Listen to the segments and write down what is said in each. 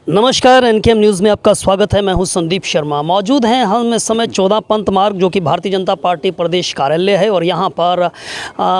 नमस्कार, एनकेएम न्यूज़ में आपका स्वागत है। मैं हूं संदीप शर्मा। मौजूद हैं हम इस समय 14 पंत मार्ग, जो कि भारतीय जनता पार्टी प्रदेश कार्यालय है, और यहां पर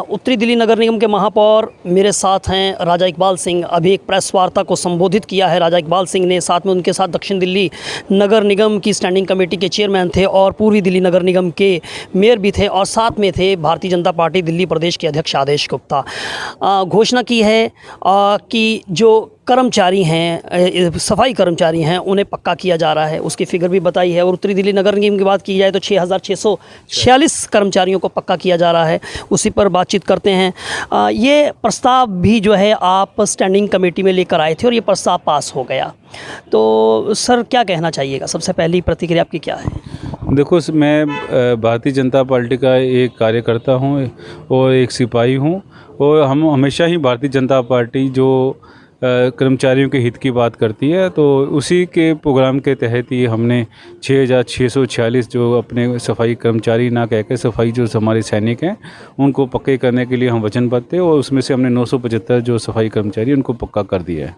उत्तरी दिल्ली नगर निगम के महापौर मेरे साथ हैं राजा इकबाल सिंह। अभी एक प्रेस वार्ता को संबोधित किया है राजा इकबाल सिंह ने। साथ में उनके साथ दक्षिण दिल्ली नगर निगम की स्टैंडिंग कमेटी के चेयरमैन थे और पूर्वी दिल्ली नगर निगम के मेयर भी थे, और साथ में थे भारतीय जनता पार्टी दिल्ली प्रदेश के अध्यक्ष आदेश गुप्ता। घोषणा की है कि जो कर्मचारी हैं, सफाई कर्मचारी हैं, उन्हें पक्का किया जा रहा है। उसकी फिगर भी बताई है। और उत्तरी दिल्ली नगर निगम की बात की जाए तो 6,646 कर्मचारियों को पक्का किया जा रहा है। उसी पर बातचीत करते हैं। ये प्रस्ताव भी जो है आप स्टैंडिंग कमेटी में लेकर आए थे और ये प्रस्ताव पास हो गया, तो सर क्या कहना चाहिएगा? सबसे पहली प्रतिक्रिया आपकी क्या है? देखो, मैं भारतीय जनता पार्टी का एक कार्यकर्ता हूँ और एक सिपाही हूँ, और हम हमेशा ही भारतीय जनता पार्टी जो कर्मचारियों के हित की बात करती है, तो उसी के प्रोग्राम के तहत ही हमने 6,646 जो अपने सफाई कर्मचारी ना कह के सफाई जो हमारे सैनिक हैं उनको पक्के करने के लिए हम वचनबद्ध थे, और उसमें से हमने 975 जो सफाई कर्मचारी उनको पक्का कर दिया है।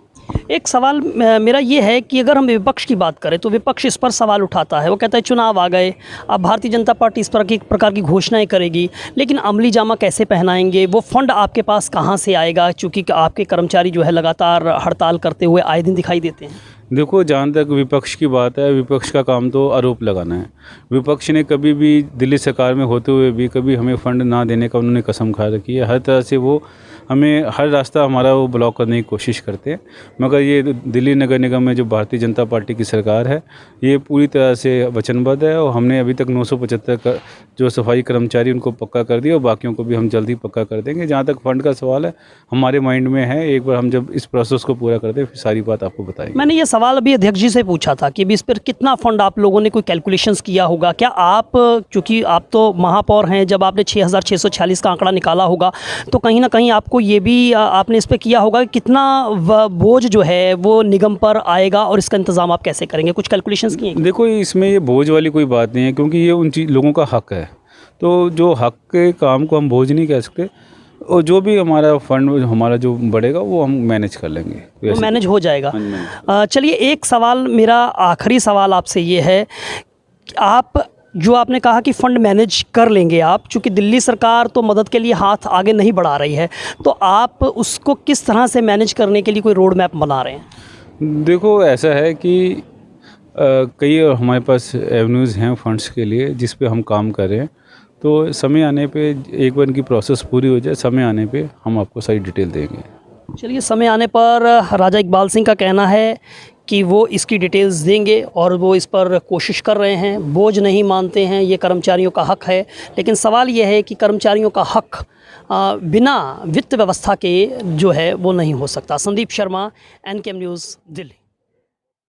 एक सवाल मेरा ये है कि अगर हम विपक्ष की बात करें तो विपक्ष इस पर सवाल उठाता है। वो कहता है चुनाव आ गए, अब भारतीय जनता पार्टी इस प्रकार की घोषणाएं करेगी, लेकिन अमली जामा कैसे पहनाएंगे? वो फंड आपके पास कहां से आएगा? चूँकि आपके कर्मचारी जो है लगातार हड़ताल करते हुए आए दिन दिखाई देते हैं। देखो, जहाँ तक विपक्ष की बात है, विपक्ष का काम तो आरोप लगाना है। विपक्ष ने कभी भी दिल्ली सरकार में होते हुए भी कभी हमें फंड ना देने का उन्होंने कसम खा रखी है। हर तरह से वो हमें हर रास्ता हमारा वो ब्लॉक करने की कोशिश करते हैं, मगर ये दिल्ली नगर निगम में जो भारतीय जनता पार्टी की सरकार है ये पूरी तरह से वचनबद्ध है, और हमने अभी तक 975 जो सफाई कर्मचारी उनको पक्का कर दिया, और बाकियों को भी हम जल्दी पक्का कर देंगे। जहाँ तक फंड का सवाल है, हमारे माइंड में है, एक बार हम जब इस प्रोसेस को पूरा कर दें फिर सारी बात आपको बताएंगे। मैंने ये सवाल अभी अध्यक्ष जी से पूछा था कि इस पर कितना फंड आप लोगों ने कोई कैलकुलेशंस किया होगा क्या? आप चूँकि आप तो महापौर हैं, जब आपने 6,646 का आंकड़ा निकाला होगा तो कहीं ना कहीं आपको ये भी आपने इस पर किया होगा कि कितना बोझ जो है वो निगम पर आएगा और इसका इंतज़ाम आप कैसे करेंगे? कुछ कैलकुलेशंस किए? देखो, इसमें ये बोझ वाली कोई बात नहीं है, क्योंकि ये उन लोगों का हक है। तो जो हक के काम को हम बोझ नहीं कह सकते, और जो भी हमारा फंड हमारा जो बढ़ेगा वो हम मैनेज कर लेंगे, वो मैनेज हो जाएगा। चलिए, एक सवाल मेरा आखिरी सवाल आपसे ये है कि आपने कहा कि फ़ंड मैनेज कर लेंगे आप, चूँकि दिल्ली सरकार तो मदद के लिए हाथ आगे नहीं बढ़ा रही है, तो आप उसको किस तरह से मैनेज करने के लिए कोई रोड मैप बना रहे हैं? देखो, ऐसा है कि कई हमारे पास एवेन्यूज़ हैं फंड्स के लिए जिस पे हम काम कर रहे हैं, तो समय आने पे एक बार इनकी प्रोसेस पूरी हो जाए, समय आने पे हम आपको सारी डिटेल देंगे। चलिए, समय आने पर राजा इकबाल सिंह का कहना है कि वो इसकी डिटेल्स देंगे, और वो इस पर कोशिश कर रहे हैं। बोझ नहीं मानते हैं, ये कर्मचारियों का हक है, लेकिन सवाल ये है कि कर्मचारियों का हक बिना वित्त व्यवस्था के जो है वो नहीं हो सकता। संदीप शर्मा, एनकेएम न्यूज़, दिल्ली।